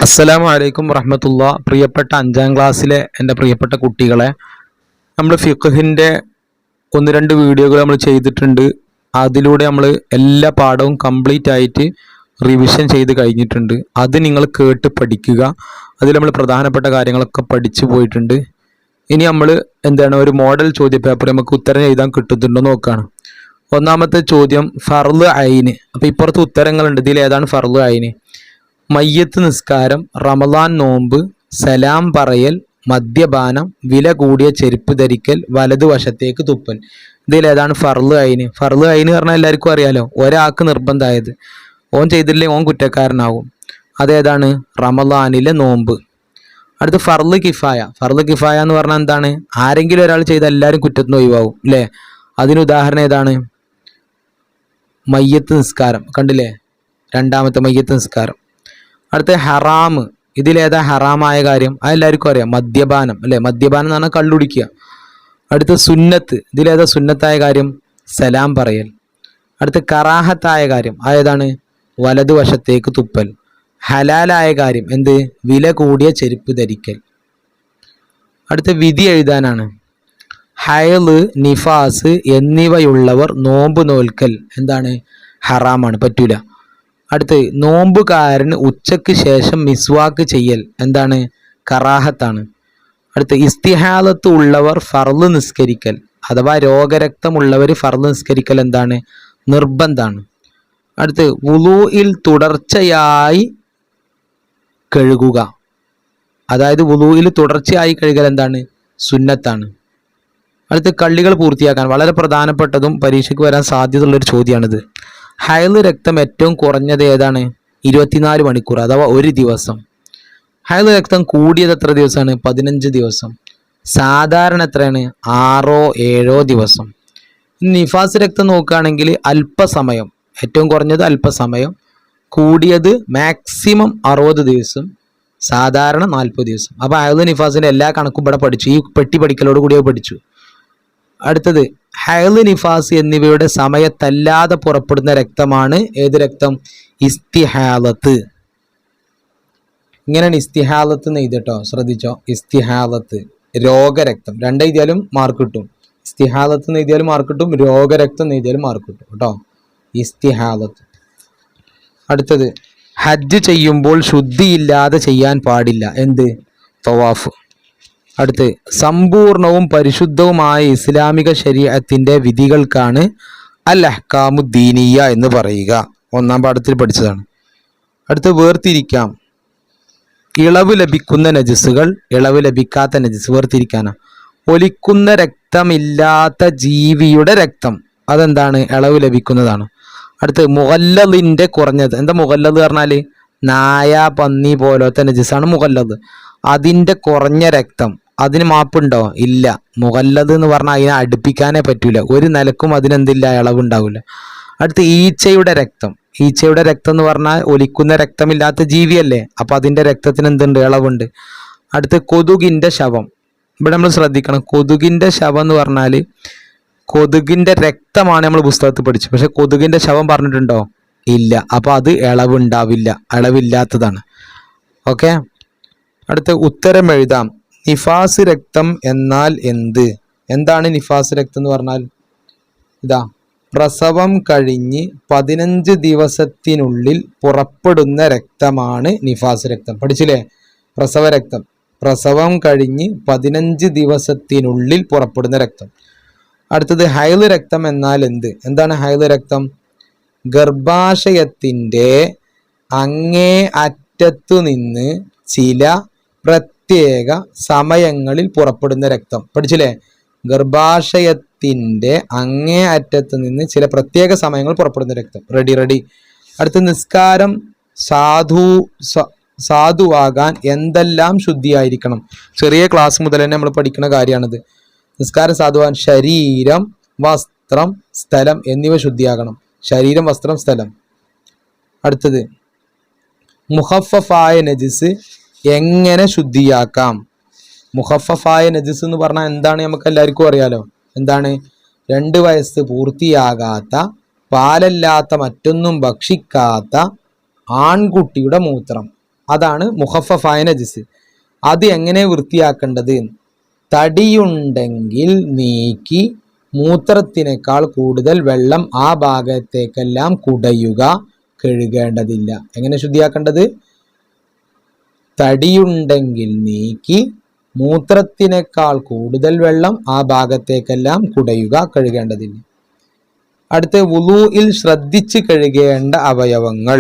അസ്സലാമു അലൈക്കും വറഹ്മത്തുള്ള. പ്രിയപ്പെട്ട 5ാം ക്ലാസ്സിലെ എൻ്റെ പ്രിയപ്പെട്ട കുട്ടികളെ, നമ്മൾ ഫിഖ്ഹിൻ്റെ 1-2 വീഡിയോകൾ നമ്മൾ ചെയ്തിട്ടുണ്ട്. അതിലൂടെ നമ്മൾ എല്ലാ പാഠവും കംപ്ലീറ്റ് ആയിട്ട് റിവിഷൻ ചെയ്ത് കഴിഞ്ഞിട്ടുണ്ട്. അത് നിങ്ങൾ കേട്ട് പഠിക്കുക. അതിൽ നമ്മൾ പ്രധാനപ്പെട്ട കാര്യങ്ങളൊക്കെ പഠിച്ചു പോയിട്ടുണ്ട്. ഇനി നമ്മൾ ഒരു മോഡൽ ചോദ്യ പേപ്പർ നമുക്ക് ഉത്തരം എഴുതാൻ കിട്ടുന്നുണ്ടോ നോക്കുകയാണ്. ഒന്നാമത്തെ ചോദ്യം ഫർള് ഐന്. അപ്പോൾ ഇപ്പുറത്ത് ഉത്തരങ്ങളുണ്ട്. ഇതിൽ ഏതാണ് ഫർള് ഐന്? മയ്യത്ത് നിസ്കാരം, റമദാൻ നോമ്പ്, സലാം പറയൽ, മദ്യപാനം, വില കൂടിയ ചെരുപ്പ് ധരിക്കൽ, വലതുവശത്തേക്ക് തുപ്പൽ. ഇതിലേതാണ് ഫർള് ഐന്? ഫർള് ഐന് പറഞ്ഞാൽ എല്ലാവർക്കും അറിയാലോ, ഒരാൾക്ക് നിർബന്ധമായത്. ഓൻ ചെയ്തില്ലെങ്കിൽ ഓൻ കുറ്റക്കാരനാവും. അതേതാണ്? റമദാനിലെ നോമ്പ്. അടുത്ത് ഫർള് കിഫായ. ഫർള് കിഫായ എന്ന് പറഞ്ഞാൽ എന്താണ്? ആരെങ്കിലും ഒരാൾ ചെയ്താൽ എല്ലാവരും കുറ്റത്തിന് ഒഴിവാകും അല്ലേ? അതിന് ഉദാഹരണം ഏതാണ്? മയ്യത്ത് നിസ്കാരം. കണ്ടില്ലേ, രണ്ടാമത്തെ മയ്യത്ത് നിസ്കാരം. അടുത്ത ഹറാം. ഇതിലേതാ ഹറാമായ കാര്യം? അതെല്ലാവർക്കും അറിയാം, മദ്യപാനം അല്ലേ? മദ്യപാനം എന്ന് പറഞ്ഞാൽ കള്ളുടിക്കുക. അടുത്ത സുന്നത്ത്. ഇതിലേതാ സുന്നത്തായ കാര്യം? സലാം പറയൽ. അടുത്ത കറാഹത്തായ കാര്യം അതേതാണ്? വലതുവശത്തേക്ക് തുപ്പൽ. ഹലാലായ കാര്യം എന്ത്? വില കൂടിയ ചെരുപ്പ് ധരിക്കൽ. അടുത്ത വിധി എഴുതാനാണ്. ഹൈള്, നിഫാസ് എന്നിവയുള്ളവർ നോമ്പ് നോൽക്കൽ എന്താണ്? ഹറാമാണ്, പറ്റൂല. അടുത്ത് നോമ്പുകാരന് ഉച്ചയ്ക്ക് ശേഷം മിസ്വാക്ക് ചെയ്യൽ എന്താണ്? കറാഹത്താണ്. അടുത്ത് ഇസ്തിഹാലത്ത് ഉള്ളവർ ഫർള് നിസ്കരിക്കൽ അഥവാ രോഗരക്തമുള്ളവർ ഫർള് നിസ്കരിക്കൽ എന്താണ്? നിർബന്ധമാണ്. അടുത്ത് വുളൂഇൽ തുടർച്ചയായി കഴുകുക, അതായത് വുളൂഇൽ തുടർച്ചയായി കഴുകൽ എന്താണ്? സുന്നത്താണ്. അടുത്ത് കള്ളികൾ പൂർത്തിയാക്കാൻ. വളരെ പ്രധാനപ്പെട്ടതും പരീക്ഷയ്ക്ക് വരാൻ സാധ്യതയുള്ളൊരു ചോദ്യമാണിത്. ഹൈള് രക്തം ഏറ്റവും കുറഞ്ഞത് ഏതാണ്? 24 മണിക്കൂർ അഥവാ ഒരു ദിവസം. ഹൈള് രക്തം കൂടിയത് എത്ര ദിവസമാണ്? 15 ദിവസം. സാധാരണ എത്രയാണ്? 6-7 ദിവസം. നിഫാസ് രക്തം നോക്കുകയാണെങ്കിൽ അല്പസമയം, ഏറ്റവും കുറഞ്ഞത് അല്പസമയം, കൂടിയത് മാക്സിമം 60 ദിവസം, സാധാരണ 40 ദിവസം. അപ്പോൾ ഹൈള് നിഫാസിൻ്റെ എല്ലാ കണക്കും ഇവിടെ പഠിച്ചു. ഈ പെട്ടി പഠിക്കലോട് കൂടി പഠിച്ചു. അടുത്തത് ഹൈള്, നിഫാസ് എന്നിവയുടെ സമയത്തല്ലാതെ പുറപ്പെടുന്ന രക്തമാണ് ഏത് രക്തം? ഇസ്തിഹാലത്ത്. ഇങ്ങനെയാണ് ഇസ്തിഹാലത്ത് എന്ന് എഴുതട്ടോ, ശ്രദ്ധിച്ചോ. ഇസ്തിഹാലത്ത് രോഗരക്തം. രണ്ടെഴുതിയാലും മാർക്ക് കിട്ടും. ഇസ്തിഹാലത്ത് എന്ന് എഴുതിയാലും മാർക്ക് കിട്ടും, രോഗരക്തം എന്ന് എഴുതിയാലും മാർക്ക് കിട്ടും കേട്ടോ. ഇസ്തിഹാലത്ത്. അടുത്തത് ഹജ്ജ് ചെയ്യുമ്പോൾ ശുദ്ധിയില്ലാതെ ചെയ്യാൻ പാടില്ല എന്ത്? തവാഫ്. അടുത്ത് സമ്പൂർണവും പരിശുദ്ധവുമായ ഇസ്ലാമിക ശരീഅത്തിന്റെ വിധികൾക്കാണ് അൽ അഹ്കാമു ദീനിയ എന്ന് പറയുക. 1-ാം പാഠത്തിൽ പഠിച്ചതാണ്. അടുത്ത് വേർതിരിക്കാം. ഇളവ് ലഭിക്കുന്ന നജസുകൾ, ഇളവ് ലഭിക്കാത്ത നജസ് വേർതിരിക്കാനാ. ഒലിക്കുന്ന രക്തമില്ലാത്ത ജീവിയുടെ രക്തം അതെന്താണ്? ഇളവ് ലഭിക്കുന്നതാണ്. അടുത്ത് മുഗല്ലദിന്റെ കുറഞ്ഞത്. എന്താ മുഗല്ലദ് പറഞ്ഞാൽ? നായ, പന്നി പോലത്തെ നജസാണ് മുഗല്ലദ്. അതിൻ്റെ കുറഞ്ഞ രക്തം, അതിന് മാപ്പുണ്ടോ? ഇല്ല. മുഗല്ലദ് എന്ന് പറഞ്ഞാൽ അതിനെ അടുപ്പിക്കാനേ പറ്റൂല, ഒരു നിലക്കും അതിനെന്തില്ല, ഇളവുണ്ടാവില്ല. അടുത്ത് ഈച്ചയുടെ രക്തം. ഈച്ചയുടെ രക്തം എന്ന് പറഞ്ഞാൽ ഒലിക്കുന്ന രക്തമില്ലാത്ത ജീവിയല്ലേ, അപ്പം അതിൻ്റെ രക്തത്തിന് എന്തുണ്ട്? ഇളവുണ്ട്. അടുത്ത് കൊതുകിൻ്റെ ശവം. ഇവിടെ നമ്മൾ ശ്രദ്ധിക്കണം, കൊതുകിൻ്റെ ശവം എന്ന് പറഞ്ഞാൽ കൊതുകിൻ്റെ രക്തമാണ് നമ്മൾ പുസ്തകത്തിൽ പഠിച്ചു, പക്ഷെ കൊതുകിൻ്റെ ശവം പറഞ്ഞിട്ടുണ്ടോ? ഇല്ല. അപ്പോൾ അത് ഇളവുണ്ടാവില്ല, ഇളവില്ലാത്തതാണ്. ഓക്കെ. അടുത്ത ഉത്തരം എഴുതാം. നിഫാസ് രക്തം എന്നാൽ എന്ത്? എന്താണ് നിഫാസ് രക്തം എന്ന് പറഞ്ഞാൽ? ഇതാ, പ്രസവം കഴിഞ്ഞ് 15 ദിവസത്തിനുള്ളിൽ പുറപ്പെടുന്ന രക്തമാണ് നിഫാസ് രക്തം. പഠിച്ചില്ലേ? പ്രസവ രക്തം, പ്രസവം കഴിഞ്ഞ് 15 ദിവസത്തിനുള്ളിൽ പുറപ്പെടുന്ന രക്തം. അടുത്തത് ഹൈള് രക്തം എന്നാൽ എന്ത്? എന്താണ് ഹൈള് രക്തം? ഗർഭാശയത്തിൻ്റെ അങ്ങേ അറ്റത്തു നിന്ന് ചില പ്രത്യേക സമയങ്ങളിൽ പുറപ്പെടുന്ന രക്തം. പഠിച്ചില്ലേ? ഗർഭാശയത്തിൻ്റെ അങ്ങേ അറ്റത്ത് നിന്ന് ചില പ്രത്യേക സമയങ്ങൾ പുറപ്പെടുന്ന രക്തം. റെഡി. അടുത്ത നിസ്കാരം സാധുവാകാൻ എന്തെല്ലാം ശുദ്ധിയായിരിക്കണം? ചെറിയ ക്ലാസ് മുതൽ തന്നെ നമ്മൾ പഠിക്കുന്ന കാര്യമാണിത്. നിസ്കാരം സാധുവാൻ ശരീരം, വസ്ത്രം, സ്ഥലം എന്നിവ ശുദ്ധിയാകണം. ശരീരം, വസ്ത്രം, സ്ഥലം. അടുത്തത് മുഖഫഫായ നജിസ് എങ്ങനെ ശുദ്ധിയാക്കാം? മുഖഫഫായ നജിസ് എന്ന് പറഞ്ഞാൽ എന്താണ്? നമുക്ക് എല്ലാവർക്കും അറിയാലോ. എന്താണ്? 2 വയസ്സ് പൂർത്തിയാകാത്ത, പാലല്ലാത്ത, മറ്റൊന്നും ഭക്ഷിക്കാത്ത ആൺകുട്ടിയുടെ മൂത്രം. അതാണ് മുഖഫഫായ നജസ്. അത് എങ്ങനെ വൃത്തിയാക്കേണ്ടത്? തടിയുണ്ടെങ്കിൽ നീക്കി മൂത്രത്തിനേക്കാൾ കൂടുതൽ വെള്ളം ആ ഭാഗത്തേക്കെല്ലാം കുടയുക, കഴുകേണ്ടതില്ല. എങ്ങനെ ശുദ്ധിയാക്കേണ്ടത്? തടിയുണ്ടെങ്കിൽ നീക്കി മൂത്രത്തിനേക്കാൾ കൂടുതൽ വെള്ളം ആ ഭാഗത്തേക്കെല്ലാം കുടയുക, കഴുകേണ്ടതില്ല. അടുത്ത വുളൂഇൽ ശ്രദ്ധിച്ച് കഴുകേണ്ട അവയവങ്ങൾ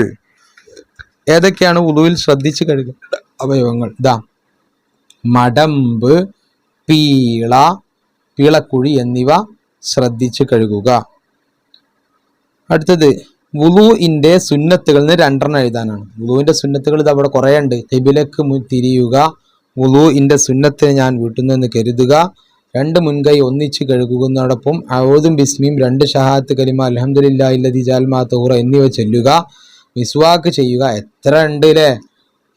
ഏതൊക്കെയാണ്? വുളൂഇൽ ശ്രദ്ധിച്ച് കഴുകേണ്ട അവയവങ്ങൾ ഇതാ: മടമ്പ്, പീള, പീളക്കുഴി എന്നിവ ശ്രദ്ധിച്ച് കഴുകുക. അടുത്തത് വുളൂഇന്റെ സുന്നത്തുകൾ നിന്ന് 2 എഴുതാനാണ്. വുളൂഇന്റെ സുന്നത്തുകൾ ഇത് അവിടെ കുറേ ഉണ്ട്. ഖിബിലക്ക് തിരിയുക, വുളൂഇന്റെ സുന്നത്തിനെ ഞാൻ വീട്ടിൽ നിന്ന് കരുതുക, 2 മുൻകൈ ഒന്നിച്ച് കഴുകുന്നതോടൊപ്പം ഔദും ബിസ്മിയും 2 ഷഹാദത്ത് കലിമ അൽഹംദുലില്ലാഹില്ലദീ ജഅൽ മാ തഹൂറ എന്നിവ ചൊല്ലുക, മിസ്വാക്ക് ചെയ്യുക. എത്ര ഉണ്ട് അല്ലേ?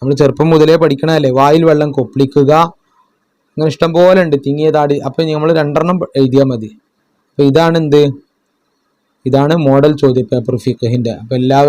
നമ്മൾ ചെറുപ്പം മുതലേ പഠിക്കണല്ലേ. വായിൽ വെള്ളം കൊപ്പിളിക്കുക, അങ്ങനെ ഇഷ്ടം പോലെ ഉണ്ട്. തിങ്ങിയ താടി. അപ്പം നമ്മൾ 2 എഴുതിയാൽ മതി. അപ്പം ഇതാണ് എന്ത്? ഇതാണ് മോഡൽ ചോദ്യ പേപ്പർ ഫിഖഹിന്റെ. അപ്പം എല്ലാവരും